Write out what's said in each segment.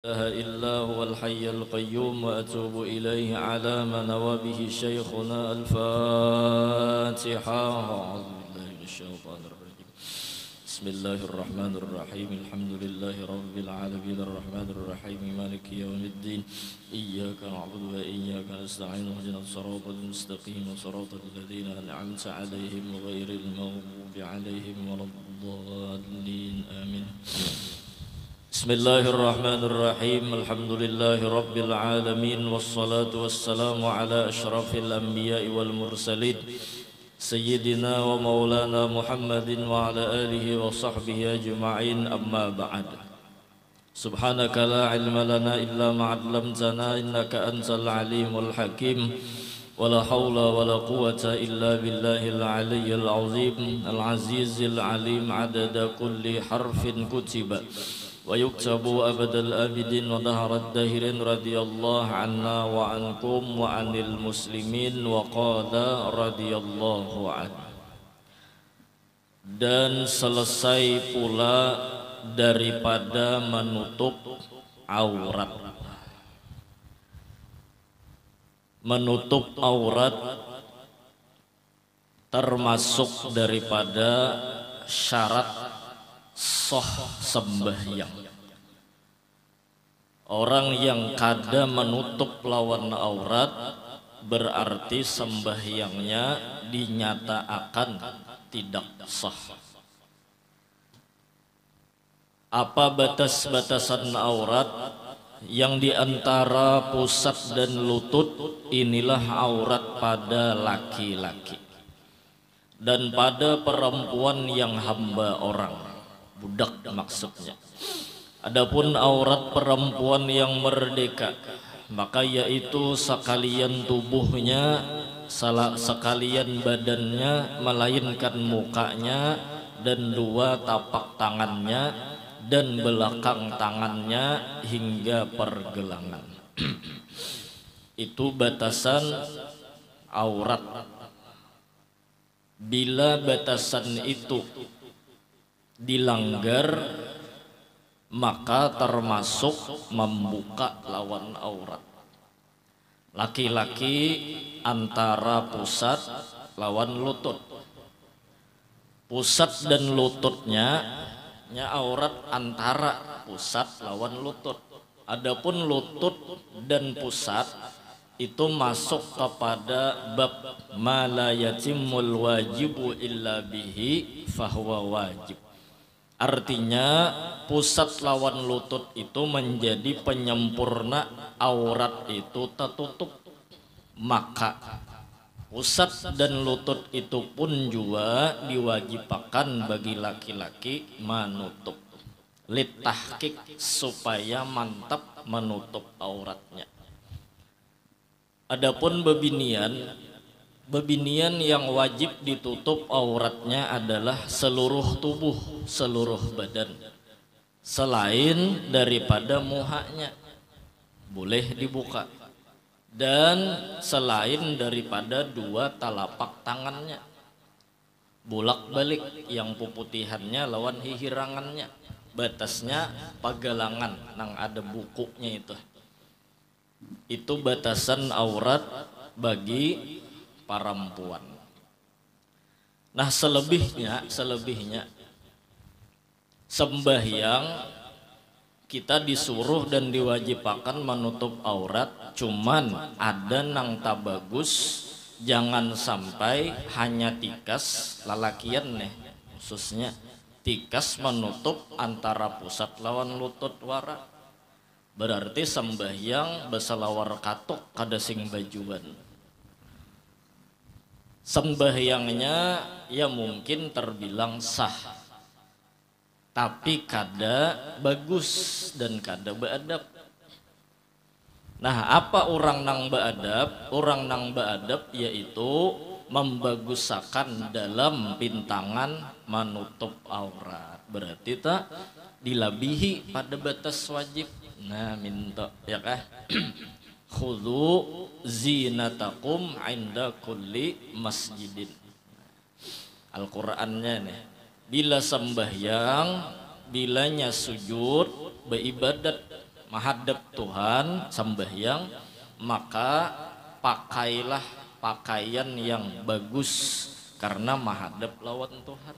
إله إلا هو الحي القيوم وأتوب إليه على ما نوى به شيخنا الفاتحة. أعوذ بالله من الشيطان الرجيم. بسم الله الرحمن الرحيم. الحمد لله رب العالمين الرحمن الرحيم مالك يوم الدين. إياك نعبد وإياك نستعين اهدنا الصراط المستقيم صراط الذين أنعمت عليهم غير المغضوب عليهم ولا الضالين آمين. بسم الله الرحمن الرحيم. الحمد لله رب العالمين والصلاة والسلام على أشرف الأنبياء والمرسلين سيدنا ومولانا محمد وعلى آله وصحبه أجمعين. أما بعد، سبحانك لا علم لنا إلا ما علمتنا إنك أنت العليم الحكيم. ولا حول ولا قوة إلا بالله العلي العظيم العزيز العليم عدد كل حرف كتب ويكتب أبد الآبدين ودهر الداهرين. رضي الله عنا وعنكم وعن المسلمين وقال رضي الله عنه. Dan selesai pula daripada menutup aurat. Menutup aurat termasuk daripada syarat sah sembahyang. Orang yang kada menutup lawan aurat berarti sembahyangnya dinyatakan tidak sah. Apa batas-batasan aurat? Yang diantara pusat dan lutut inilah aurat pada laki-laki, dan pada perempuan yang hamba orang, budak maksudnya. Adapun aurat perempuan yang merdeka, maka yaitu sekalian tubuhnya, sekalian badannya, melainkan mukanya dan dua tapak tangannya dan belakang tangannya hingga pergelangan. Itu batasan aurat. Bila batasan itu dilanggar, maka termasuk membuka lawan aurat. Laki-laki antara pusat lawan lutut. Pusat dan lututnya aurat antara pusat lawan lutut. Adapun lutut dan pusat itu masuk kepada bab ma la yatimul wajibu illa bihi fahuwa wajib. Artinya pusat lawan lutut itu menjadi penyempurna aurat itu tertutup. Maka pusat dan lutut itu pun juga diwajibkan bagi laki-laki menutup, litahqiq, supaya mantap menutup auratnya. Adapun bebinian yang wajib ditutup auratnya adalah seluruh tubuh, seluruh badan, selain daripada muhanya boleh dibuka, dan selain daripada dua telapak tangannya, bolak-balik yang puputihannya lawan hihirangannya, batasnya pagalangan nang ada bukunya itu batasan aurat bagi perempuan. Nah, selebihnya sembahyang kita disuruh dan diwajibkan menutup aurat, cuman ada nang tak bagus, jangan sampai hanya tikas lalakian khususnya tikas menutup antara pusat lawan lutut wara. Berarti sembahyang beselawar katuk kada sing bajuan. Sembahyangnya ya mungkin terbilang sah, tapi kada bagus dan kada beadab. Nah, apa orang nang beadab? Orang nang beadab yaitu membagusakan dalam pintangan menutup aurat. Berarti tak dilabihi pada batas wajib. Nah, minta ya kah? Khudhu zinatakum inda kulli masjidin. Al-Qur'annya nih. Bila sembahyang, bilanya sujud, beribadat, menghadap Tuhan sembahyang, maka pakailah pakaian yang bagus karena menghadap lawan Tuhan.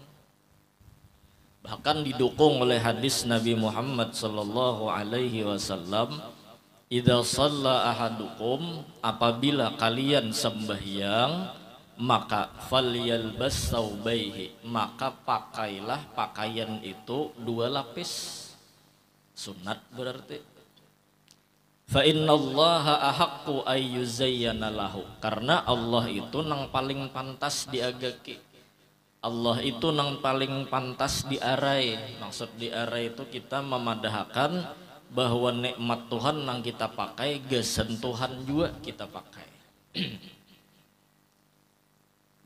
Bahkan didukung oleh hadis Nabi Muhammad sallallahu alaihi wasallam, idza shalla ahadukum, apabila kalian sembahyang, maka falyalbas saubaihi, maka pakailah pakaian itu 2 lapis. Sunat berarti. Fa innallaha ahaqqu ayyuzayyana lahu, karena Allah itu nang paling pantas diagaki. Allah itu nang paling pantas diarai. Maksud diarai itu kita memadahkan bahwa nikmat Tuhan nang kita pakai, gesentuhan juga kita pakai.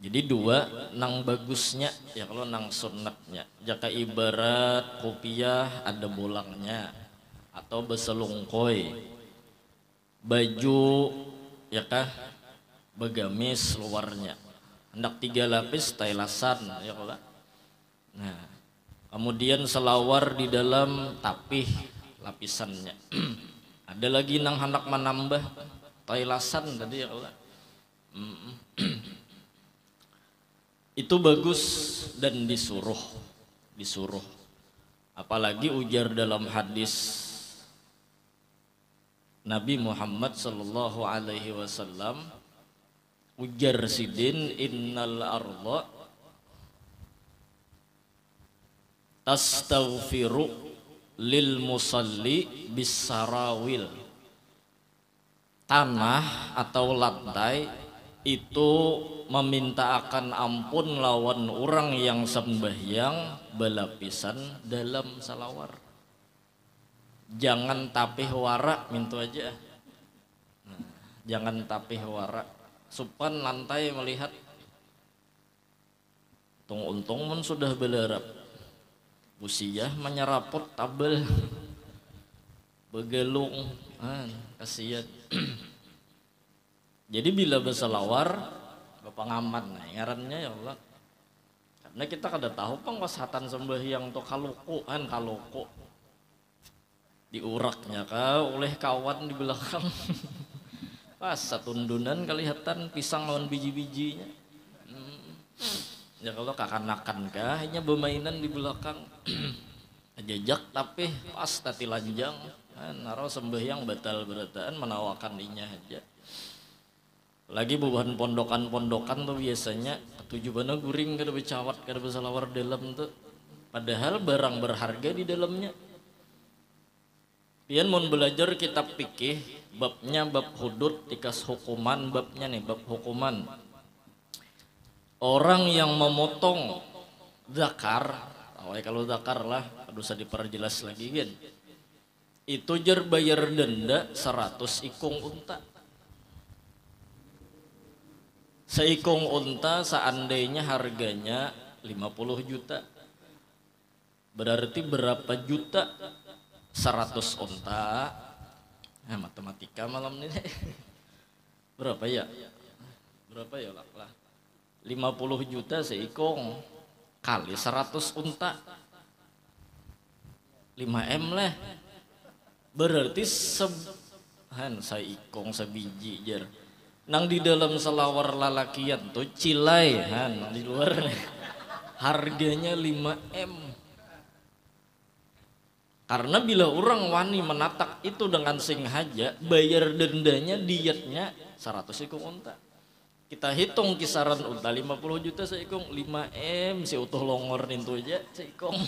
Jadi 2 nang bagusnya ya, kalau nang sunnatnya jaka ibarat kopiah ada bolangnya atau beselungkoi, baju ya kah begamis luarnya hendak 3 lapis tailasan ya kalau. Nah kemudian selawar di dalam tapih lapisannya. Ada lagi nang hendak menambah tailasan tadi ya kalau. Itu bagus dan disuruh. Apalagi ujar dalam hadis Nabi Muhammad sallallahu alaihi wasallam, ujar sidin, innal arda tastaghfiru lil musalli bisarawil. Tanah atau lantai itu meminta akan ampun lawan orang yang sembahyang belapisan dalam salawar. Jangan tapih warak mintu aja. Nah, jangan tapih warak. Supan lantai melihat. Untung mun sudah belerap. Busiyah menyeraput tabel. Begelung. Kasihan. Jadi bila berselawar bapak ngaman, nah ngarannya ya Allah. Karena kita kada tahu pengkosatan sembahyang to kaloko diuraknya oleh kawan di belakang. Pas satundunan kelihatan pisang lawan biji-bijinya. Ya kalau kakanakan kah hanya bermainan di belakang. Jejak tapi pas tati lanjang. Naro sembahyang batal berataan menawakan inya aja. Lagi bubahan pondokan-pondokan tuh biasanya tujuannya guring kada becawat kada bersalawar dalam tuh, padahal barang berharga di dalamnya. Pian mau belajar kitab fikih babnya bab hudud tikas hukuman, babnya nih bab hukuman orang yang memotong zakar. Kalau zakar lah usah diperjelas lagi kan, itu jar bayar denda 100 ikung unta. Seikung unta seandainya harganya 50 juta. Berarti berapa juta? 100 unta. Matematika malam ini. Berapa ya? Berapa ya lah? 50 juta seikung kali 100 unta. 5M lah. Berarti seikung sebiji jar. Nang di dalam selawar lalakian tuh cilai di luar nih. Harganya 5M. Karena bila orang wani menatak itu dengan sengaja, bayar dendanya dietnya 100 ikung unta. Kita hitung kisaran unta 50 juta seikung, 5M si utuh longor itu aja seikung.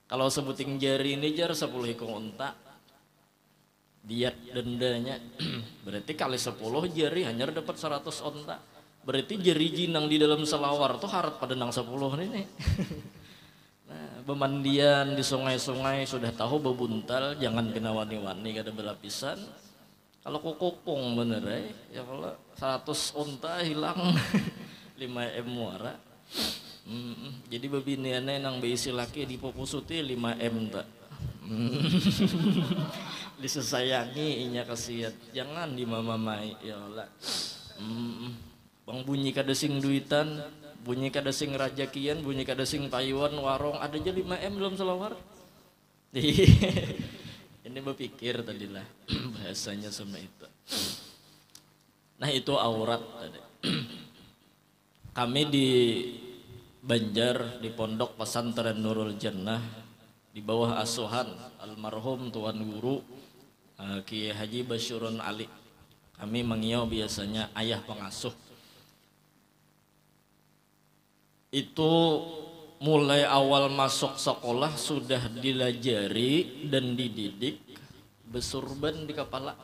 Kalau sebuting jari ini jar 10 ikung unta. Diet dendanya berarti kali 10 jari hanya dapat 100 onta. Berarti jari jinang di dalam selawar tuh harap pada nang 10 ini. Nah, pemandian di sungai-sungai sudah tahu bebuntal, jangan kena wani-wani kada belapisan. Kalau kukupung bener ya kalau 100 onta hilang 5M muara. Jadi babiniannya nang beisi laki di popusuti 5M tak. Disesayangi inya kasihan, jangan dimamamai ya Allah. Bang bunyi kada sing duitan, bunyi kada sing rajakian, bunyi kada sing payuan warung, ada aja 5M dalam selawar. Ini berpikir tadilah bahasanya sama itu. Nah itu aurat tadi. Kami di Banjar di Pondok Pesantren Nurul Jannah di bawah asuhan almarhum Tuan Guru Kiai Haji Basyurun Ali. Kami mengiau biasanya ayah pengasuh. Itu mulai awal masuk sekolah sudah dilajari dan dididik besurban di kepala.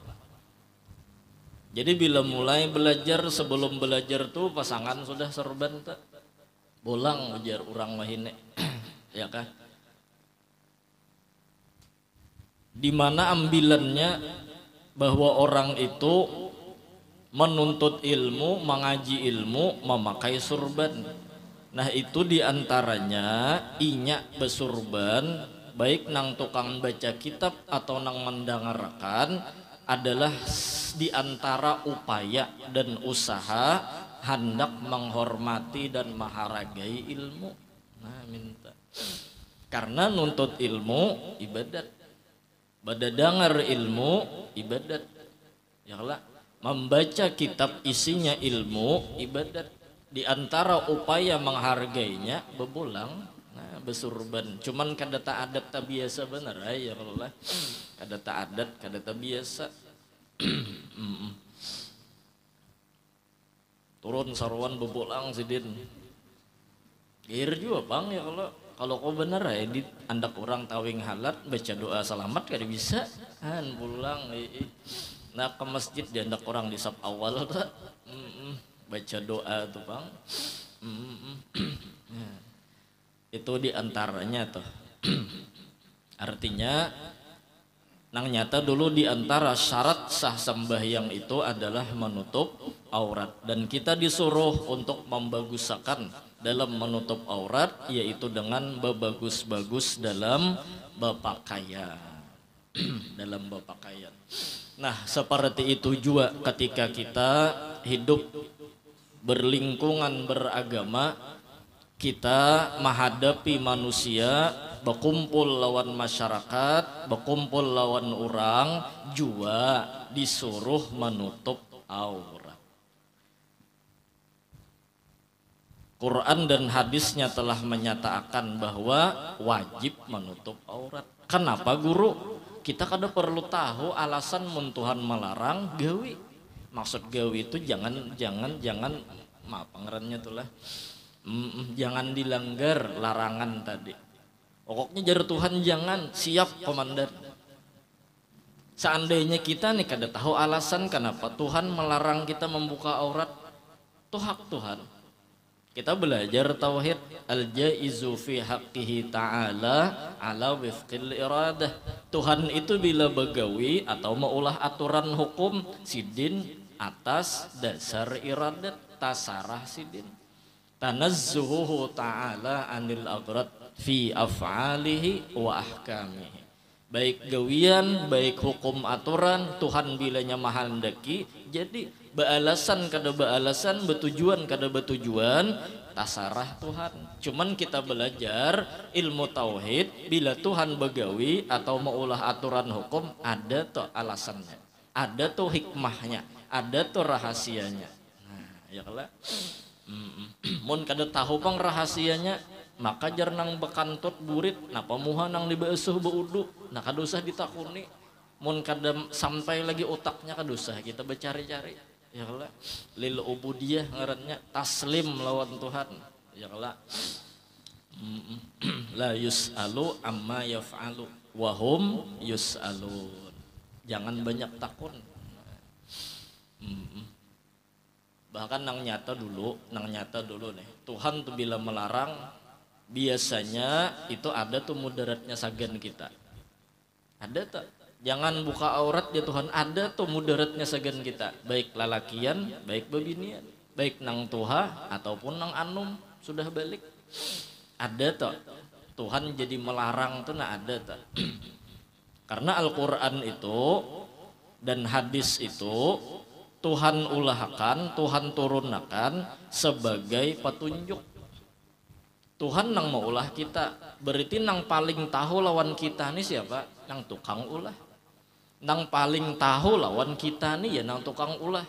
Jadi bila mulai belajar, sebelum belajar tuh pasangan sudah serban tuh. Bolang ujar urang mahine. Ya kan? Di mana ambilannya bahwa orang itu menuntut ilmu, mengaji ilmu, memakai surban. Nah itu diantaranya inyak besurban, baik nang tukang baca kitab atau nang mendengarkan, adalah diantara upaya dan usaha hendak menghormati dan menghargai ilmu. Nah minta, karena nuntut ilmu ibadat, badadangar ilmu ibadat, ya lah, membaca kitab isinya ilmu ibadat. Di antara upaya menghargainya bebulang, nah besurban. Cuman kadata adat tak biasa bener ya Allah. Kadata adat, kadata biasa. Turun sarwan bebulang sidin. Gir juga bang ya kalau kau bener ya di andak orang tawing halat baca doa selamat kada bisa. Han pulang. Nah ke masjid di andak orang di sab awal tak. Baca doa tuh bang. Itu diantaranya tuh. Artinya nang nyata dulu diantara syarat sah sembahyang itu adalah menutup aurat, dan kita disuruh untuk membaguskan dalam menutup aurat, yaitu dengan berbagus-bagus dalam berpakaian. Dalam berpakaian. Nah seperti itu juga ketika kita hidup berlingkungan beragama, kita menghadapi manusia, berkumpul lawan masyarakat, berkumpul lawan orang, juga disuruh menutup aurat. Quran dan hadisnya telah menyatakan bahwa wajib menutup aurat. Kenapa guru? Kita kada perlu tahu alasan mun Tuhan melarang gawi. Maksud gawi itu jangan maaf pangerannya tuh lah. Jangan dilanggar larangan tadi. Pokoknya jar Tuhan jangan, siap komandan. Seandainya kita nih kada tahu alasan kenapa Tuhan melarang kita membuka aurat, itu hak Tuhan. Kita belajar tauhid, al-jaizu fi haqqihi ta'ala ala wifqil iradah. Tuhan itu bila begawi atau maulah aturan hukum sidin atas dasar iradat tasarah sidin. Tanazzuhu ta'ala anil aghrad fi af'alihi wa ahkamihi. Baik gawian, baik hukum aturan, Tuhan bilanya mahandaki, jadi bealasan kada bealasan, betujuan kada betujuan, tasarah Tuhan. Cuman kita belajar ilmu tauhid, bila Tuhan begawi atau maulah aturan hukum, ada tuh alasannya, ada tuh hikmahnya, ada tuh rahasianya. Nah, ya kala. Mun kada tahu pang rahasianya, maka jar nang bekantut burit, napa muha nang dibeusuh beudu, nah kada usah ditakuni. Mun kada sampai lagi otaknya kada usah kita bercari-cari. Ya kala, lil ubudiyah ngarannya taslim lawan Tuhan. Ya kala. La yus'alu amma yaf'alu wa hum yus'alun. Jangan banyak takun. Bahkan nang nyata dulu nih, Tuhan tuh bila melarang biasanya itu ada tuh mudaratnya sagan kita. Ada tak? Jangan buka aurat ya Tuhan, ada tuh mudaratnya sagan kita, baik lalakian, baik babinian, baik nang tuha ataupun nang anum sudah balik. Ada tuh Tuhan jadi melarang tuh, nah ada tuh. Karena Al-Quran itu dan hadis itu Tuhan ulahkan, Tuhan turunkan sebagai petunjuk. Tuhan nang mau ulah kita, berarti nang paling tahu lawan kita nih siapa? Nang tukang ulah. Nang paling tahu lawan kita nih ya nang tukang ulah.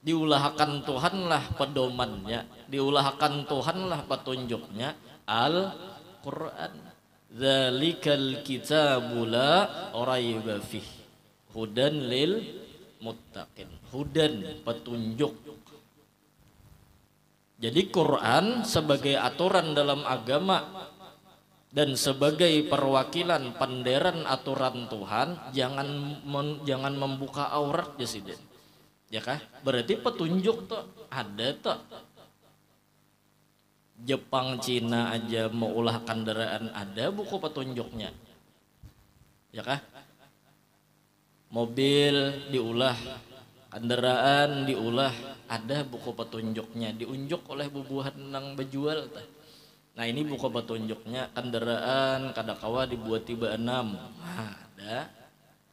Diulahkan Tuhan lah pedomannya, diulahkan Tuhan lah petunjuknya, Al-Quran. Dzalikal kitabu la raiba fih hudan lil muttaqin. Hudan, petunjuk. Jadi Quran sebagai aturan dalam agama dan sebagai perwakilan penderan aturan Tuhan, jangan membuka aurat ya sih. Ya kah? Berarti petunjuk tuh ada tuh. Jepang, Cina aja mau ulah kendaraan ada buku petunjuknya. Ya kah? Mobil diulah, kendaraan diulah, ada buku petunjuknya, diunjuk oleh bubuhan nang bejual tah. Nah ini buku petunjuknya, kendaraan kadakawa dibuat tiba 6. Nah, ada.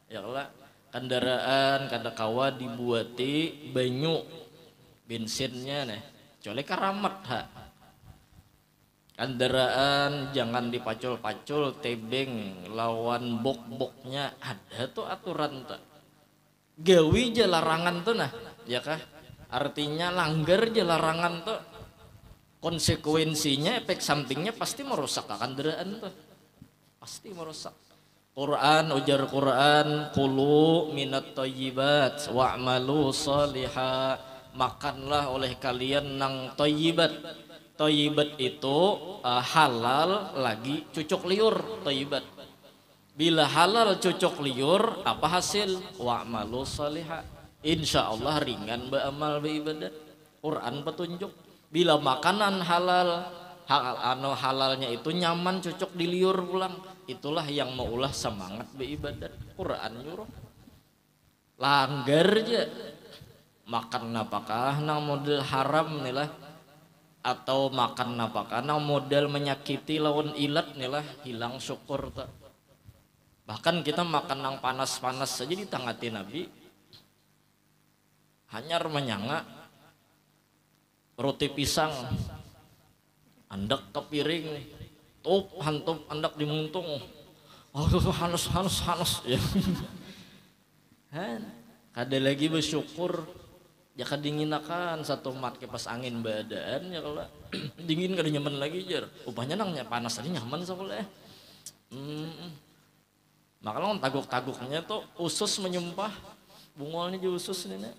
Ya lah, kendaraan kadakawa dibuati banyu bensinnya nih. Colek karamat ha. Kendaraan jangan dipacul-pacul tebeng lawan bok-boknya, ada tuh aturan tuh. Gawi je larangan tuh nah, ya kah? Artinya langgar je larangan tuh. Konsekuensinya efek sampingnya pasti merusak kendaraan tuh. Pasti merusak. Quran, ujar Quran, kulu minat thayyibat wa'malu salihah. Makanlah oleh kalian nang thayyibat. Thayyibat itu halal lagi cucuk liur thayyibat. Bila halal cucuk liur, apa hasil? Wa'malu salihah. Insyaallah ringan beramal beribadat. Quran petunjuk. Bila makanan halal, halalnya itu nyaman cucuk diliur pulang, itulah yang maulah semangat beribadat. Quran nyuruh. Langgar aja. Makan apakah nang model haram nih lah, atau makan apakah nang model menyakiti lawan ilat nih lah, hilang syukur tak. Bahkan kita makan nang panas-panas saja ditangati Nabi. Hanyar menyanga roti pisang andak ke piring tup hantup andak dimuntung. Aduh hanas ya. Kada lagi bersyukur ya kadinginakan satu mat ke pas angin badan ya kalau dingin kada nyaman lagi jar. Upahnya nangnya panas tadi nyaman soalnya. Makanya taguk-taguknya tuh usus menyumpah bungolnya juga usus ini nih.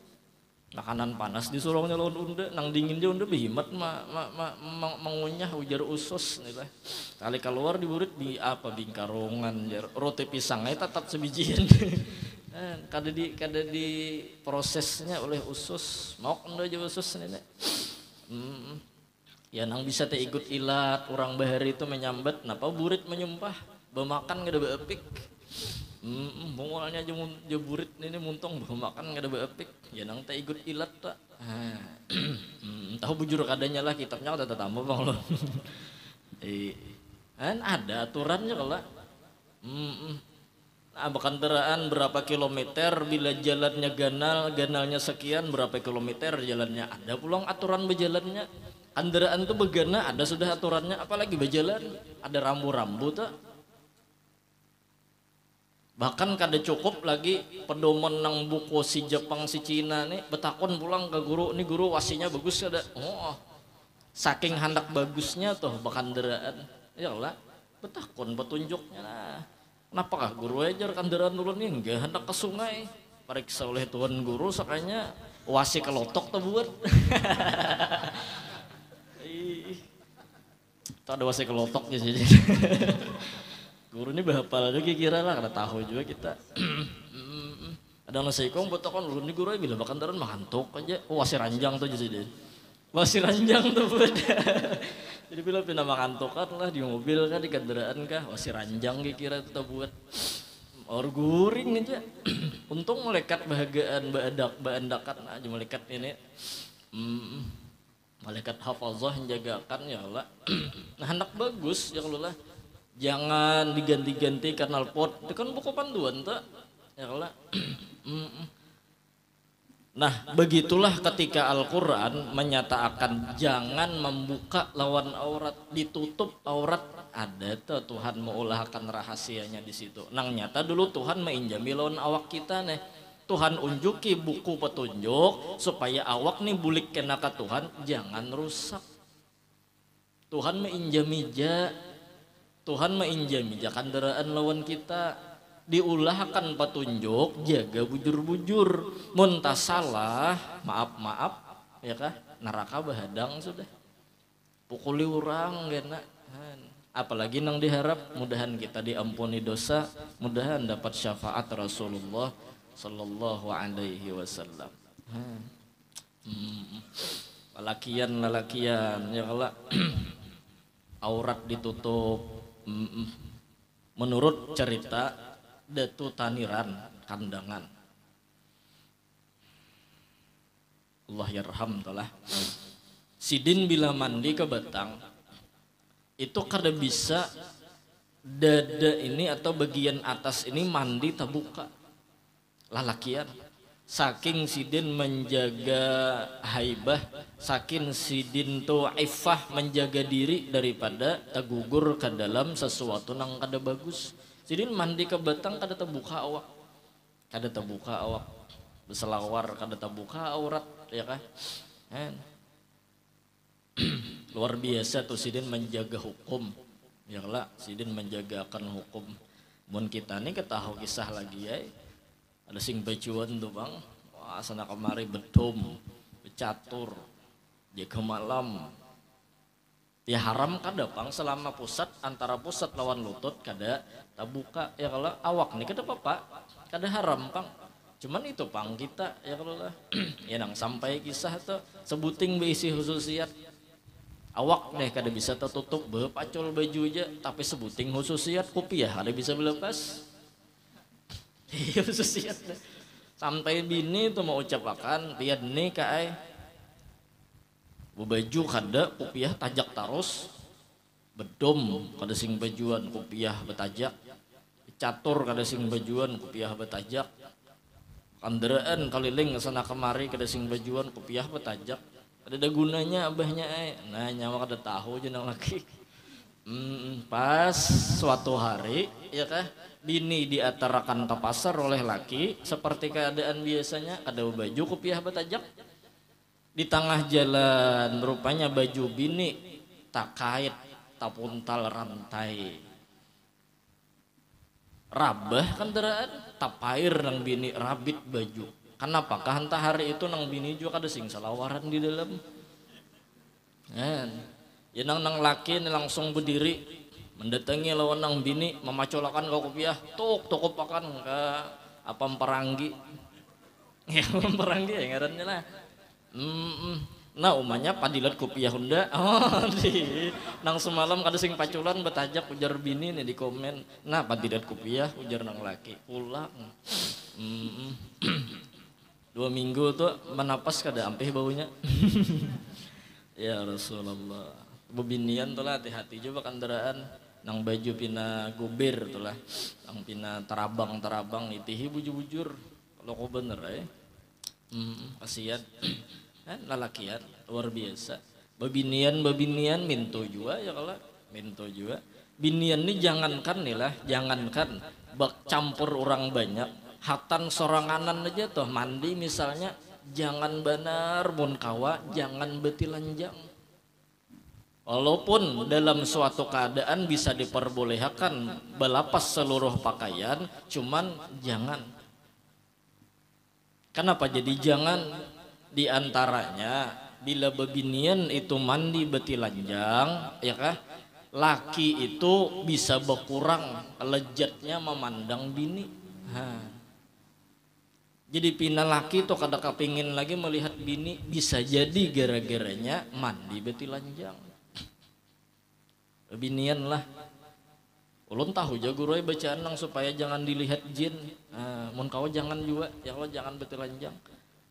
Makanan panas disuruhnya lawan unda, nang dingin dia unda behimat mengunyah ujar usus nih lah. Kali keluar diburit di apa bingkarungan jar. Roti pisangnya tetap sebijian. kada di prosesnya oleh usus. Mau unda aja usus nih. Ya nang bisa teh ikut ilat orang bahari itu menyambat, napa burit menyumpah, bemakan kada beepik. Bungolnya aja burit ini muntong bemakan kada beepik. Ya nang teh ikut ilat tak. Tahu bujur kadanya lah kitabnya ada tambah bang lo. Ada aturannya kalau. Nah, kendaraan berapa kilometer bila jalannya ganalnya sekian berapa kilometer jalannya, ada pulang aturan berjalannya. Kendaraan tuh begana ada sudah aturannya, apalagi berjalan ada rambu-rambu tak. Bahkan kada cukup lagi pedoman nang buku si Jepang si Cina nih betakon pulang ke guru, nih guru wasinya bagus kada. Oh, saking hendak bagusnya tuh kendaraan, ya lah betakon petunjuknya lah. Kenapakah guru ajar kendaraan dulu nih enggak hendak ke sungai, periksa oleh tuan guru sakanya wasi kelotok tuh buat. Tak ada wasi kelotok jadi. Guru ini bahapal aja kira lah karena tahu juga kita. Ada nasi kong betul kan guru ini guru bila makan taran makantuk aja. Oh wasi ranjang tuh jadi. Wasi ranjang tuh buat. Jadi bila pindah makantuk kan lah di mobil kan di kendaraan kah wasi ranjang kira itu tuh buat. Or guring aja. Untung melekat bahagiaan baandakan aja melekat ini. Malaikat hafazah menjagakan ya Allah. Nah hendak bagus ya Allah. Jangan diganti-ganti knalpot, itu kan buku panduan tak? Ya Allah. Nah, begitulah ketika Al-Quran menyatakan jangan membuka lawan aurat, ditutup aurat. Ada tuh Tuhan mengulahkan rahasianya di situ. Nang nyata dulu Tuhan menginjami lawan awak kita nih. Tuhan unjuki buku petunjuk supaya awak nih bulik kena ke Tuhan jangan rusak. Tuhan menginjami Tuhan menginjami kendaraan lawan kita, diulahkan petunjuk jaga bujur-bujur, muntah salah maaf ya kah neraka bahadang sudah pukuli orang gena. Apalagi nang diharap mudahan kita diampuni dosa, mudahan dapat syafaat Rasulullah sallallahu alaihi wasallam. Lalakian ya kalau aurat ditutup. Menurut cerita Datu Taniran Kandangan, Allah yarham telah Sidin bila mandi ke batang itu kada bisa dada ini atau bagian atas ini mandi terbuka lalakian. Saking Sidin menjaga haibah, saking Sidin tu iffah menjaga diri daripada tergugur ke dalam sesuatu nang kada bagus. Sidin mandi ke batang kada terbuka awak, berselawar kada terbuka aurat ya kah. Luar biasa tuh Sidin menjaga hukum ya lah, Sidin menjagakan hukum. Mun kita nih ketahu kisah lagi ya, ada sing bacuan tuh bang, wah sana kemari bedom, becatur, jaga malam. Ya haram kada bang selama pusat antara pusat lawan lutut kada tabuka ya kalau awak nih kada apa kada haram bang. Cuman itu pang kita ya kalau lah ya nang sampai kisah tuh sebuting berisi khususiat awak nih kada bisa tertutup bepacul baju aja tapi sebuting khususiat kopiah kada bisa melepas. Iya khususiat sampai bini tuh mau ucapakan lihat nih kai baju kada kopiah tajak terus bedom kada sing bajuan kopiah betajak catur kada sing bajuan kopiah betajak kandaraan keliling sana kemari kada sing bajuan kopiah betajak ada gunanya abahnya nah nyawa kada tahu jenang laki. Pas suatu hari ya kah bini diatarakan ke pasar oleh laki seperti keadaan biasanya ada baju kopiah betajak di tengah jalan rupanya baju bini tak kait tak puntal rantai rabah kendaraan tak pair nang bini rabit baju. Kenapa? Kahanta hari itu nang bini juga kada sing salawaran di dalam. Ya nang laki langsung berdiri mendatangi lawan nang bini memacolakan ke kopiah tuk pakan ke apa peranggi ya peranggi ya ngarannya lah. Nah umanya padilat kopiah Honda di nang semalam kada sing paculan betajak ujar bini nih di komen nah padilat kopiah ujar nang laki pulang 2 minggu tuh menapas kada ampih baunya. Ya Rasulullah bebinian tuh lah hati-hati juga kendaraan nang baju pina gubir tuh lah nang pina terabang itihi bujur kalau kau bener kasihan lalakian luar biasa bebinian minto juga ya kalau minto juga binian nih jangankan bak campur orang banyak hatan soranganan aja tuh mandi misalnya jangan benar mun kawa jangan betilanjang. Walaupun dalam suatu keadaan bisa diperbolehkan belapas seluruh pakaian, cuman jangan. Kenapa jadi jangan? Di antaranya bila bebinian itu mandi betilanjang, ya kah? Laki itu bisa berkurang lezatnya memandang bini. Jadi pina laki tuh kada kepingin lagi melihat bini bisa jadi gara-garanya mandi betilanjang. Binian lah ulun tahu jago roy bacaan nang supaya jangan dilihat jin mun kau jangan juga ya Allah jangan betilanjang.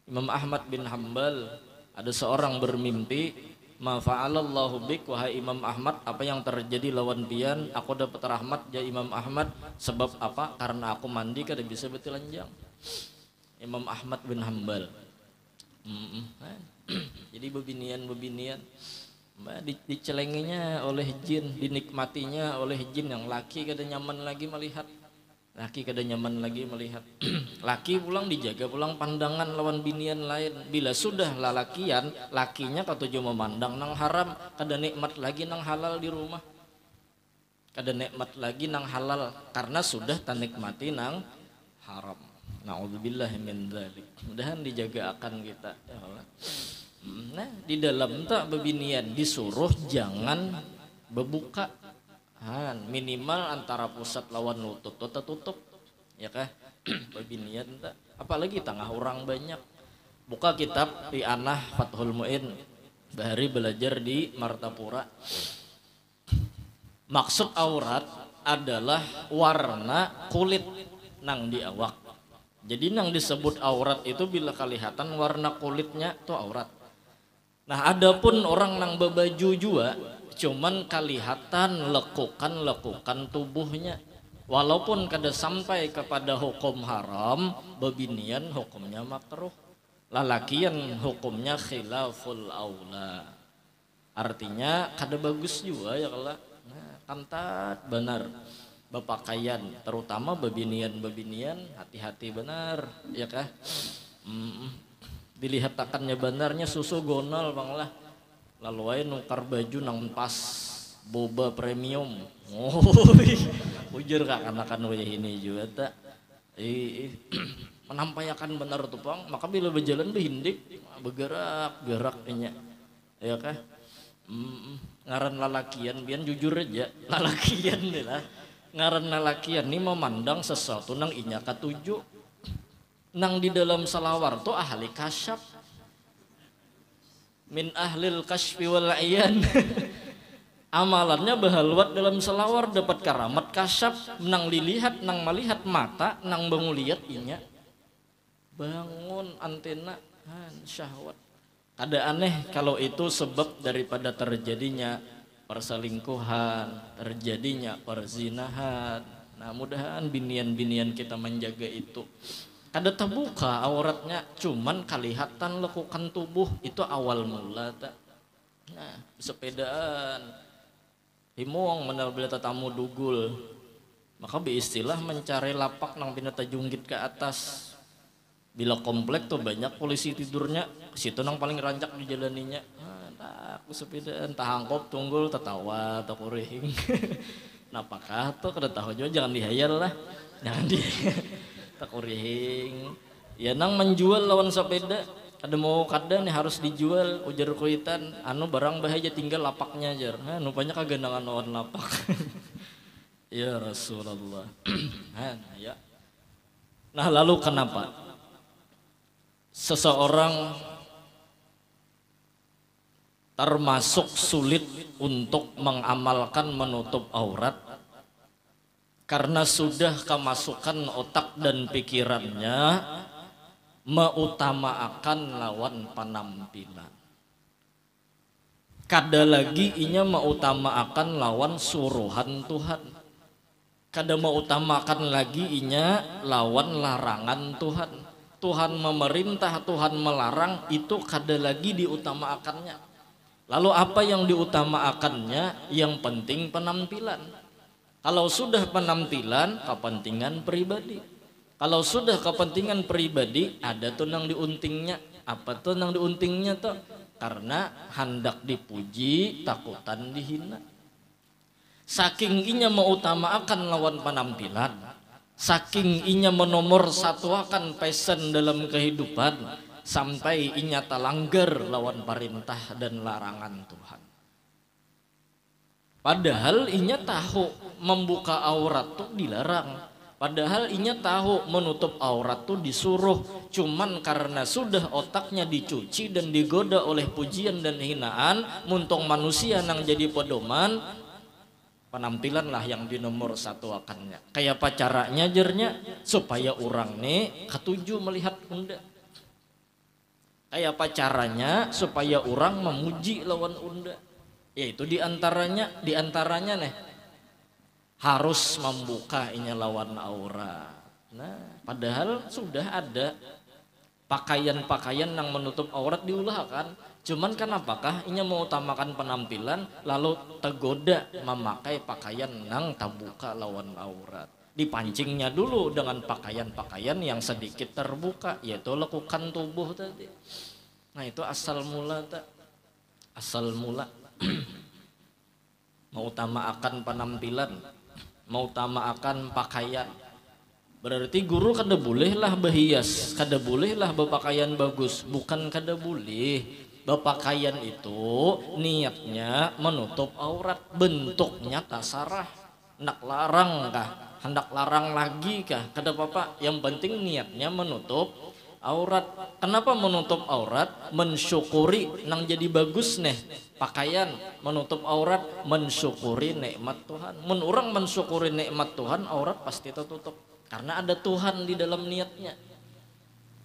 Imam Ahmad bin Hambal ada seorang bermimpi ma fa'alallahu bik wahai Imam Ahmad apa yang terjadi lawan pian aku dapat rahmat ya Imam Ahmad sebab apa karena aku mandi kada bisa betilanjang. Imam Ahmad bin Hambal Jadi bebinian dicelenginya oleh jin, dinikmatinya oleh jin. Yang laki kada nyaman lagi melihat, laki pulang dijaga pulang pandangan lawan binian lain. Bila sudah lalakian, lakinya katuju memandang nang haram, kada nikmat lagi nang halal di rumah, kada nikmat lagi nang halal karena sudah tanikmati nang haram. Na'udzubillah min dzalik. Mudahan dijaga akan kita ya Allah. Nah, di dalam tak bebinian disuruh jangan berbuka. Minimal antara pusat lawan lutut tutup ya kah. Bebinian tak, apalagi tengah orang banyak. Buka kitab di Anah Fathul Muin, bahari belajar di Martapura. Maksud aurat adalah warna kulit nang di awak. Jadi nang disebut aurat itu bila kelihatan warna kulitnya itu aurat. Nah, adapun orang nang bebaju juga cuman kelihatan lekukan tubuhnya, walaupun kada sampai kepada hukum haram, bebinian hukumnya makruh, lalakian hukumnya khilaful aula. Artinya kada bagus juga ya kalau kantat benar berpakaian, terutama bebinian hati-hati benar ya kah. Dilihat akannya benarnya susu gonal bang lah, lalu aja nukar baju nang pas boba premium. Ujar akan ini juga tak menampakkan benar tuh bang. Maka bila berjalan behindik bergerak-geraknya ya kah. Ngaran lalakian biar jujur aja, lalakian nih lah. Ngaran lalakian ini memandang sesuatu nang inya katuju, nang di dalam salawar tuh ahli kasyaf, min ahlil kasyfi wal iyan. Amalannya bahalwat dalam salawar dapat karamat kasyaf, nang dilihat nang melihat mata nang banguliat inya bangun antena syahwat. Ada aneh kalau itu sebab daripada terjadinya perselingkuhan, terjadinya perzinahan. Nah, mudahan binian-binian kita menjaga itu. Kada terbuka auratnya, cuman kelihatan lekukan tubuh, itu awal mula tak. Nah, sepedaan himong menal bila tamu dugul, maka beristilah mencari lapak nang bina tajunggit ke atas. Bila komplek tuh banyak polisi tidurnya, situ nang paling rancak di jalaninya. Aku sepedaan tahangkop tunggul tertawa tak kurihing. Napakah tuh kada tahu juga, jangan dihayal lah, jangan di tak kurihing. Ya nang menjual lawan sepeda, ada mau kada nih harus dijual, ujar kuitan, anu barang bahaya tinggal lapaknya jar. Anu banyak kagandangan lawan lapak. Ya Rasulullah. Ya. Nah, lalu kenapa seseorang termasuk sulit untuk mengamalkan menutup aurat? Karena sudah kemasukan otak dan pikirannya meutamakan lawan penampilan. Kada lagi inya meutamakan lawan suruhan Tuhan. Kada meutamakan lagi inya lawan larangan Tuhan. Tuhan memerintah, Tuhan melarang, itu kada lagi diutamakannya. Lalu apa yang diutamakannya? Yang penting penampilan. Kalau sudah penampilan, kepentingan pribadi. Kalau sudah kepentingan pribadi, ada tuh nang diuntingnya. Apa tuh nang diuntingnya tuh? Karena hendak dipuji, takutan dihina. Saking inya meutamakan lawan penampilan, saking inya menomor satuakan passion dalam kehidupan, sampai inya talanggar lawan perintah dan larangan Tuhan. Padahal inya tahu membuka aurat tuh dilarang. Padahal inya tahu menutup aurat tuh disuruh. Cuman karena sudah otaknya dicuci dan digoda oleh pujian dan hinaan, muntong manusia nang jadi pedoman, penampilanlah yang dinomor satu akannya. Kayak apa caranya jernya? Supaya orang nih ketujuh melihat unda. Kayak apa caranya? Supaya orang memuji lawan unda. Yaitu diantaranya nih harus membuka inya lawan aurat. Nah, padahal sudah ada pakaian-pakaian yang menutup aurat diulah kan. Cuman kan apakah inya mau utamakan penampilan lalu tergoda memakai pakaian yang terbuka lawan aurat. Dipancingnya dulu dengan pakaian-pakaian yang sedikit terbuka, yaitu lekukan tubuh tadi. Nah itu asal mula mengutamakan penampilan, mengutamakan pakaian. Berarti guru kada bolehlah berhias, kada bolehlah berpakaian bagus, bukan kada boleh. Berpakaian itu niatnya menutup aurat, bentuknya tasarah. Hendak larang kah? Hendak larang lagi kah? Kada apa-apa, yang penting niatnya menutup aurat. Kenapa menutup aurat? Mensyukuri nang jadi bagus nih pakaian menutup aurat, mensyukuri nikmat Tuhan. Mun orang mensyukuri nikmat Tuhan, aurat pasti tertutup karena ada Tuhan di dalam niatnya.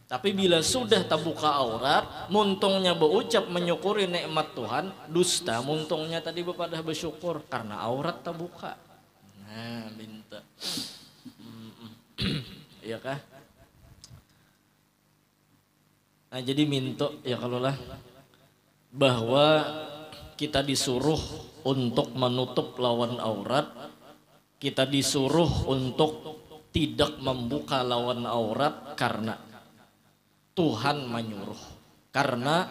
Tapi bila sudah terbuka aurat, muntungnya berucap menyukuri nikmat Tuhan, dusta muntungnya tadi bepada bersyukur karena aurat terbuka. Nah, minta. Iya kah? Nah, jadi minta ya kalau lah bahwa kita disuruh untuk menutup lawan aurat, kita disuruh untuk tidak membuka lawan aurat karena Tuhan menyuruh, karena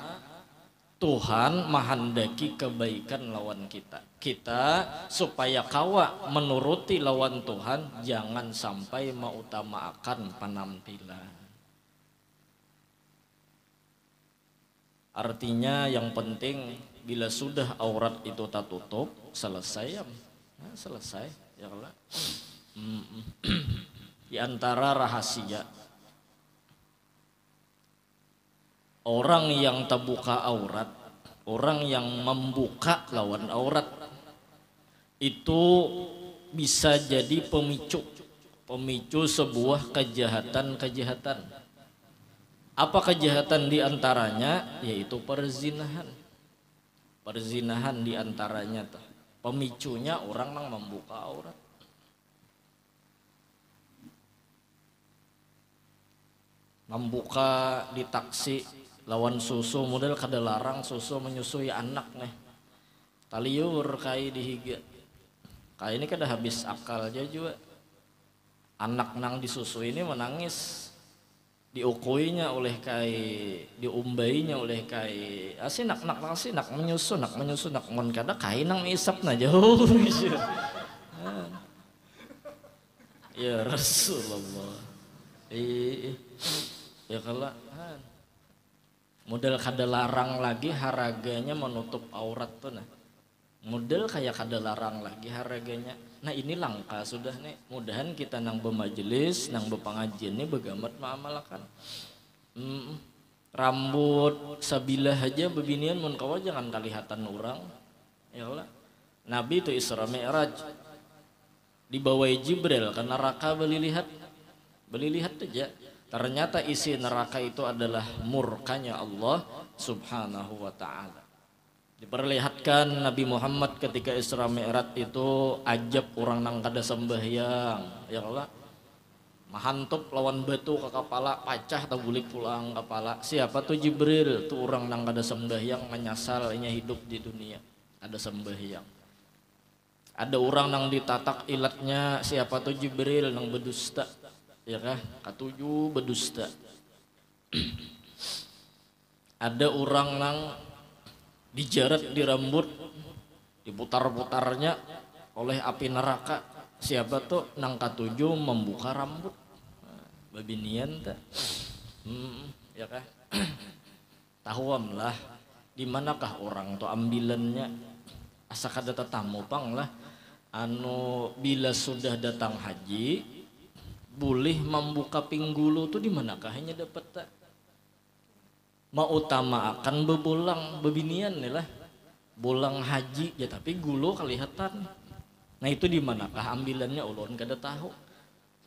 Tuhan menghendaki kebaikan lawan kita. Kita supaya kawa menuruti lawan Tuhan, jangan sampai mengutamakan penampilan. Artinya yang penting bila sudah aurat itu tertutup, selesai ya, selesai ya Allah. Di antara rahasia orang yang terbuka aurat, orang yang membuka lawan aurat itu bisa jadi pemicu sebuah kejahatan. Apa kejahatan di antaranya? Yaitu perzinahan. Perzinahan di antaranya tuh. Pemicunya orang yang membuka aurat. Membuka di taksi lawan susu, model kada larang susu menyusui anak nih. Taliur kai dihiga. Kai ini kada habis akal aja juga. Anak nang disusui ini menangis, diukuinya oleh kai, diumbainya oleh kai. Asinak menyusu nak mon kada kai nang isap na jauh. Ya Rasulullah. Ya kalau model kada larang lagi haraganya menutup aurat tuh nah. Model kayak kada larang lagi haraganya. Nah ini langka sudah nih. Mudahan kita nang bermajelis, nang berpengajian nih begamat ma'amalakan. Rambut sabilah aja bebinian mun kawa jangan kalihatan orang. Ya Allah. Nabi itu Isra Mi'raj dibawa Jibril ke neraka beli lihat aja. Ternyata isi neraka itu adalah murkanya Allah Subhanahu wa ta'ala. Diperlihatkan Nabi Muhammad ketika Isra Mi'raj itu ajab orang nang kada sembahyang. Ya Allah. Mahantup lawan batu ke kepala, pacah tabulik pulang kepala. Siapa tuh Jibril? Tuh orang nang kada sembahyang menyasalnya hidup di dunia. Ada sembahyang. Ada orang nang ditatak ilatnya, siapa tuh Jibril nang berdusta. Ya kah? Ketujuh berdusta. Ada orang nang dijarat di rambut, diputar-putarnya oleh api neraka. Siapa tuh nang ketujuh membuka rambut. Babinian tak? Ya kah? Tahuam lah. Di manakah orang tuh ambilannya? Asa kada tetamu pang lah. Bila sudah datang haji, boleh membuka pinggulu tuh di manakah hanya dapat tak? Mau utama akan bebulang bebinian nih lah, bulang haji ya tapi gulu kelihatan. Nah itu di manakah ambilannya ulun kada tahu.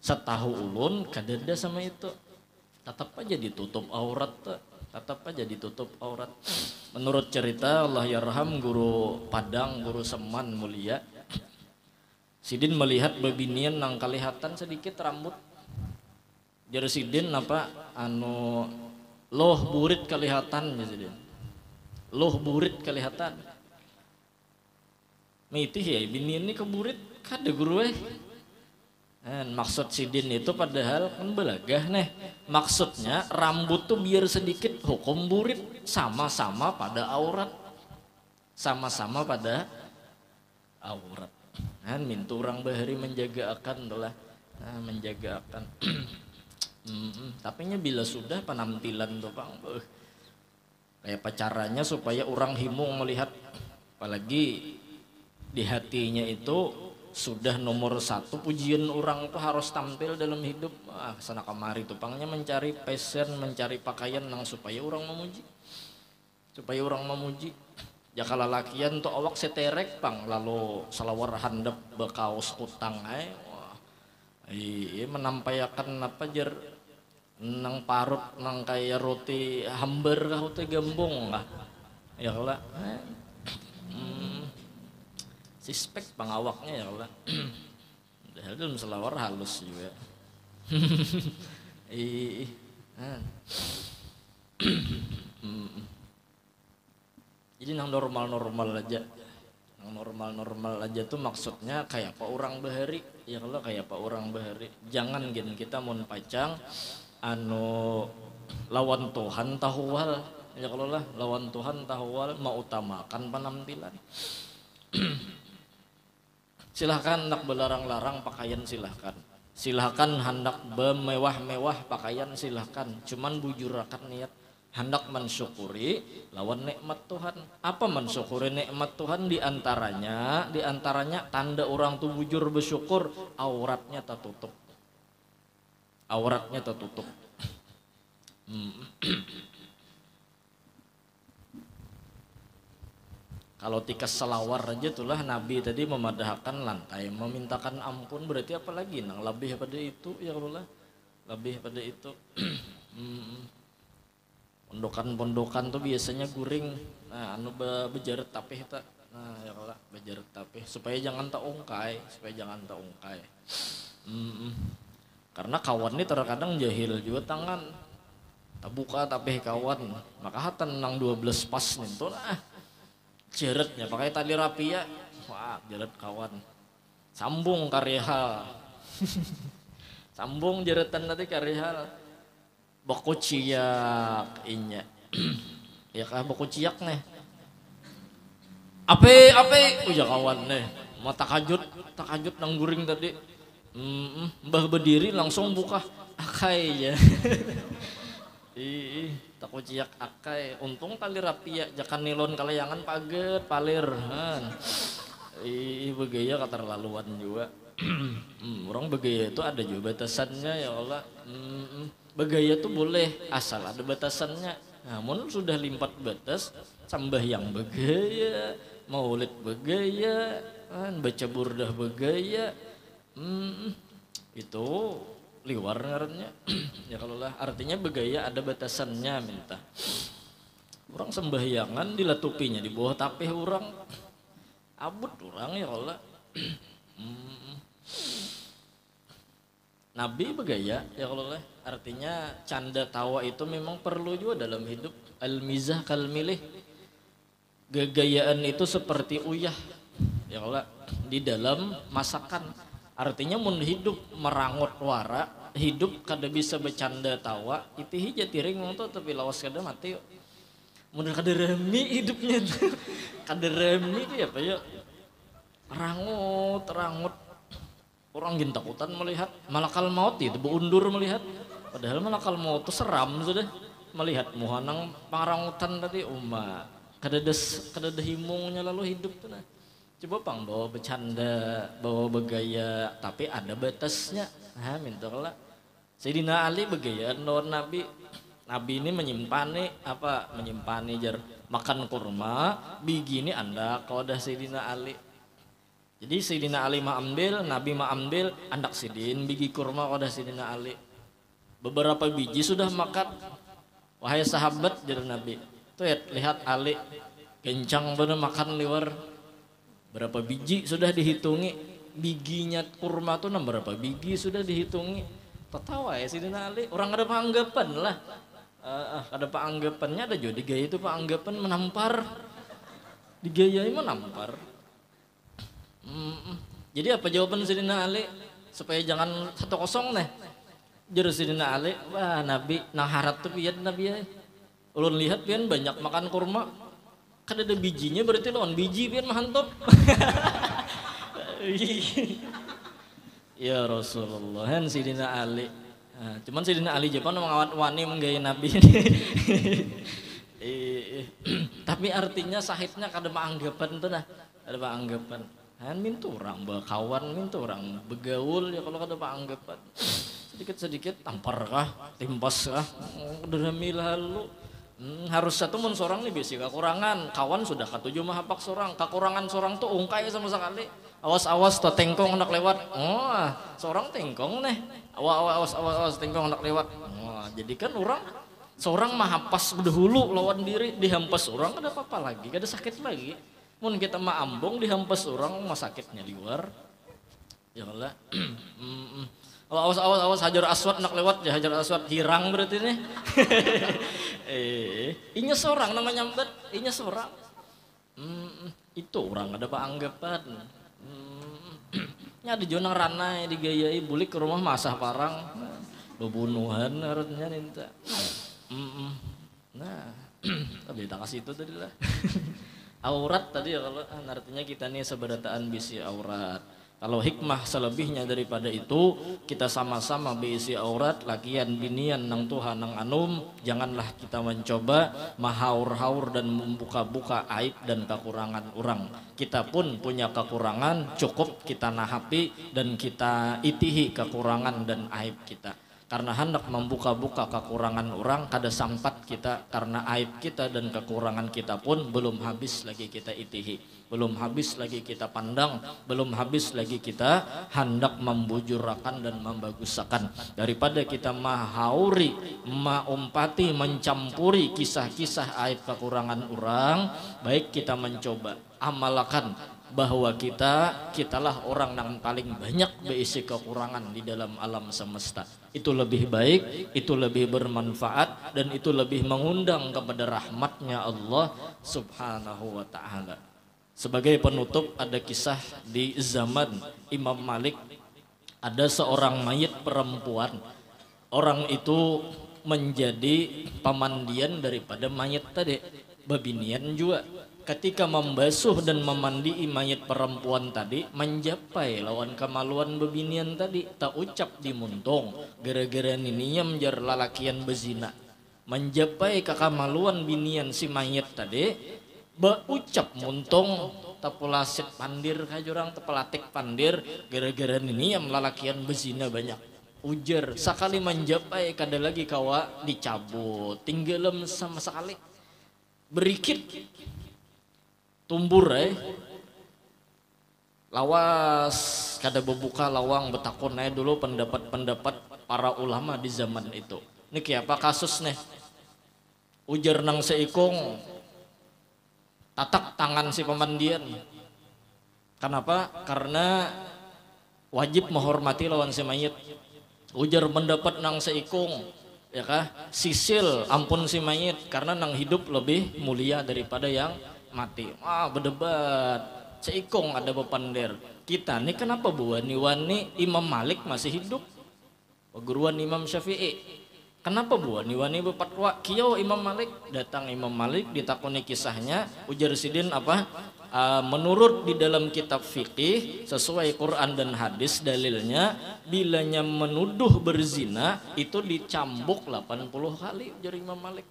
Setahu ulun kada ada sama itu. Tetap aja ditutup aurat, tetap aja ditutup aurat. Menurut cerita Allah yarham guru Padang, guru Seman mulia, Sidin melihat bebinian nang kelihatan sedikit rambut. Jadi Sidin apa Loh burit kelihatan jadi. Loh burit kelihatan. Mitih ya bini ini keburit kada guru maksud sidin itu padahal kan belagah nih. Maksudnya rambut tuh biar sedikit hukum burit, sama-sama pada aurat. Sama-sama pada aurat. Mintu orang bahari menjaga akan adalah menjaga akan. Tapi bila sudah penampilan tuh Bang, kayak pacarannya supaya orang himung melihat, apalagi di hatinya itu sudah nomor satu pujian orang tuh harus tampil dalam hidup. Sana kemari tuh Pangnya mencari passion, mencari pakaian yang supaya orang memuji, supaya orang memuji. Ya kalau lakian tuh awak seterek Pang, lalu salawar handap bekaos kutang menampayakan apa jer nang parut nang kayak roti hambar kah roti gembong lah ya kalau sispek pengawaknya ya kalau dalam selawar halus juga jadi nang normal aja, nang normal aja tuh maksudnya kayak apa orang bahari ya kalau kayak apa orang bahari, jangan gini kita mau pacang anu lawan Tuhan tahuwal ya kalau lah lawan Tuhan tahuwal mau utamakan penampilan. Silahkan hendak belarang-larang pakaian silahkan hendak bermewah-mewah pakaian silahkan, cuman bujurakan niat hendak mensyukuri lawan nikmat Tuhan. Apa mensyukuri nikmat Tuhan? Diantaranya tanda orang tuh bujur bersyukur auratnya tertutup. Auratnya tertutup. Kalau tikas selawar aja itulah Nabi tadi memadahkan lantai, memintakan ampun, berarti apa lagi nang lebih pada itu ya Allah, lebih pada itu. Pondokan-pondokan tuh biasanya guring, nah anu bejaret tapih tak, nah ya Allah bejaret tapih supaya jangan tak ungkai, karena kawan ini terkadang jahil juga tangan tak buka tapi kawan maka tenang 12 pas nih tuh jeretnya pakai tali rapia, wah jeret kawan sambung karihal sambung jeretan nanti karihal boko ciak inya ya kah boko ciak nih ape uja kawan nih mau takajut nang guring tadi. Mbah berdiri langsung buka akai ya. Takut ciak akai. Untung tali rapi ya, jakan nilon kalayangan paget palir. Begaya keterlaluan juga. Orang begaya itu ada juga batasannya ya Allah. Begaya tuh boleh asal ada batasannya. Namun sudah limpat batas, sambahyang begaya, maulid begaya, baca burdah begaya. Itu liwar ngarannya ya kalau lah artinya begaya ada batasannya minta orang sembahyangan dilatupinya di bawah tapeh orang abut orang ya Allah. Nabi begaya ya kalau lah artinya canda tawa itu memang perlu juga dalam hidup. Al-mizah kal milih, gegayaan itu seperti uyah ya kalau di dalam masakan. Artinya mun hidup merangut wara, hidup kada bisa bercanda tawa, itu hija tiring tuh tapi lawas kada mati. Mun kada remi hidupnya tuh, kada remi itu apa ya? Rangut. Orang gin takutan melihat malakal maut itu beundur melihat. Padahal malakal maut itu seram sudah melihat muhanang pangarangutan tadi kada ada himungnya lalu hidup tuh nah. Coba Pang bawa bercanda, bawa begaya, tapi ada batasnya. Minta lah. Sayyidina Ali begaya, non Nabi ini menyimpan jar makan kurma, begini anda kalau ada Sayyidina Ali. Jadi Sayyidina Ali ambil, Nabi ambil, andak sidin biji kurma kalau ada Sayyidina Ali. Beberapa biji sudah makan. Wahai sahabat jar Nabi, tuh ya, lihat Ali kencang bener makan liwar. Berapa biji sudah dihitungi, bijinya kurma tuh berapa biji sudah dihitungi. Tertawa ya Sayyidina Ali, orang ada panggapan lah. Ada anggapannya ada juga digaya itu anggapan menampar. Digayai menampar. Jadi apa jawaban Sayyidina Ali supaya jangan 1-0 nih. Jadi Sayyidina Ali, wah Nabi nang harap tuh pian Nabi ya. Ulun lihat pian banyak makan kurma. Kan ada bijinya berarti lawan biji pian mantap. Ya Rasulullah, kan Sayyidina Ali. Nah, cuman Sayyidina Ali Jepang mengawat wani menggaya Nabi. Tapi artinya sahidnya kada anggapan tuh dah, ada anggapan. Han mintu orang kawan, mintu orang begaul ya kalau kada anggapan. Sedikit-sedikit tampar kah, timpas kah, derami lalu. Harus satu mun seorang nih biasa kekurangan, kawan sudah katujuh mah hapak seorang, kekurangan seorang tuh ungkai sama sekali. Awas-awas tuh tengkong hendak lewat. Oh, seorang tengkong nih. Awas tengkong hendak lewat. Oh, jadi kan orang seorang mah hapas dahulu lawan diri, dihampas orang kada apa-apa lagi, kada sakit lagi. Mun kita mah ambong dihampas orang mah sakitnya di luar. Ya Allah. Awas Hajar Aswad nak lewat ya, Hajar Aswad hirang berarti nih. Inya seorang namanya nyambat, inya seorang. Itu orang ada anggapan. Nya ada jonang ranai digayai bulik ke rumah masah parang. Bebunuhan harusnya ninta. Nah, tapi tak kasih itu tadi lah. Aurat tadi ya kalau artinya kita nih seberataan bisi aurat. Kalau hikmah selebihnya daripada itu, kita sama-sama berisi aurat, lakian binian nang Tuhan nang anum, janganlah kita mencoba mahaur-haur dan membuka-buka aib dan kekurangan orang. Kita pun punya kekurangan, cukup kita nahapi dan kita itihi kekurangan dan aib kita. Karena hendak membuka-buka kekurangan orang, kada sampat kita karena aib kita dan kekurangan kita pun belum habis lagi kita itihi. Belum habis lagi kita pandang, belum habis lagi kita hendak membujurakan dan membagusakan. Daripada kita mahauri, maumpati, mencampuri kisah-kisah aib kekurangan orang, baik kita mencoba amalkan bahwa kitalah orang yang paling banyak berisi kekurangan di dalam alam semesta. Itu lebih baik, itu lebih bermanfaat, dan itu lebih mengundang kepada rahmatnya Allah subhanahu wa ta'ala. Sebagai penutup ada kisah di zaman Imam Malik. Ada seorang mayit perempuan. Orang itu menjadi pemandian daripada mayit tadi. Babinian juga. Ketika membasuh dan memandi mayit perempuan tadi, menjapai lawan kemaluan babinian tadi, tak ucap dimuntung. Gara-gara nininya menjar lalakian bezina. Menjapai kekamaluan binian si mayit tadi, beucap muntung tepulasit pandir kajurang tepelatik pandir gara-gara ini yang lalakian bezina banyak ujar sekali menjapai kada lagi kawa dicabut tinggalem sama sekali berikit tumbur lawas kada bebuka lawang betakon dulu pendapat-pendapat para ulama di zaman itu. Ini apa kasus nih ujar nang seikung tatak tangan si pemandian. Kenapa? Karena wajib menghormati lawan si mayit. Ujar mendapat nang seikung, ya kah? Sisil ampun si mayit karena nang hidup lebih mulia daripada yang mati. Berdebat. Seikung ada bepandir. Kita nih kenapa wani Imam Malik masih hidup? Guruan Imam Syafi'i. Kenapa wani berfatwa kiau Imam Malik? Datang Imam Malik ditakoni kisahnya, ujar sidin apa? Menurut di dalam kitab fikih sesuai Quran dan hadis dalilnya bilanya menuduh berzina itu dicambuk 80 kali ujar Imam Malik.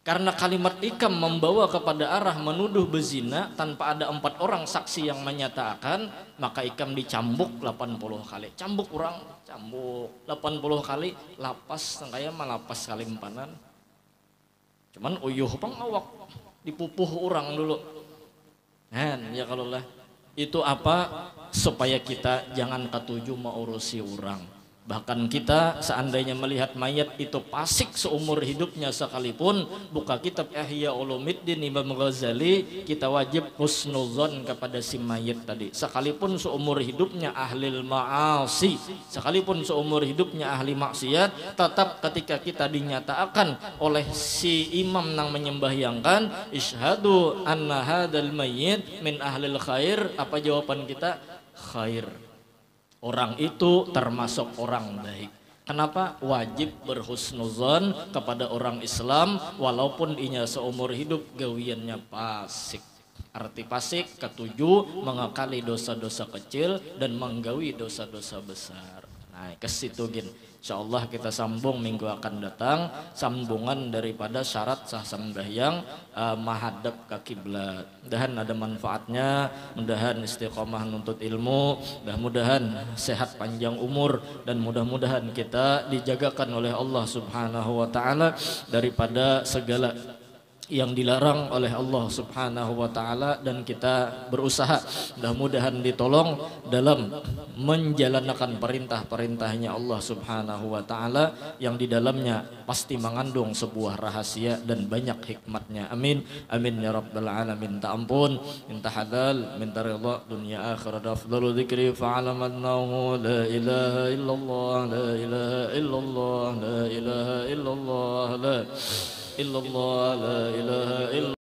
Karena kalimat ikam membawa kepada arah menuduh berzina tanpa ada 4 orang saksi yang menyatakan, maka ikam dicambuk 80 kali. Cambuk orang, cambuk 80 kali, lapas sangkaya malapas kali empanan. Cuman uyuh pang awak dipupuh orang dulu. Ya kalau lah itu apa supaya kita jangan ketujuh mengurusi orang. Bahkan kita seandainya melihat mayat itu fasik seumur hidupnya sekalipun, buka kitab Ihya Ulumuddin Imam Ghazali, kita wajib husnuzon kepada si mayat tadi. Sekalipun seumur hidupnya ahlil ma'asi, sekalipun seumur hidupnya ahli maksiat, tetap ketika kita dinyatakan oleh si imam nang menyembahyangkan, isyhadu anna hadzal mayyit min ahlil khair, apa jawaban kita? Khair. Orang itu termasuk orang baik. Kenapa? Wajib berhusnuzon kepada orang Islam walaupun inya seumur hidup gawiannya fasik. Arti fasik ketujuh, mengakali dosa-dosa kecil dan menggawi dosa-dosa besar. Nah, ke situ gin. Insyaallah kita sambung minggu akan datang sambungan daripada syarat sah sembahyang menghadap ke kiblat. Mudahan ada manfaatnya, mudahan istiqomah nuntut ilmu, mudah-mudahan sehat panjang umur, dan mudah-mudahan kita dijagakan oleh Allah Subhanahu wa taala daripada segala yang dilarang oleh Allah Subhanahu wa taala, dan kita berusaha mudah-mudahan ditolong dalam menjalankan perintah-perintahnya Allah Subhanahu wa taala yang di dalamnya pasti mengandung sebuah rahasia dan banyak hikmatnya. Amin amin ya rabbal alamin. Minta ampun, minta halal, minta ridha dunia akhirat. Afdalu dzikri fa'alamannahu la ilaha illallah, la ilaha illallah, la ilaha illallah, la illallah, la ilaha illallah.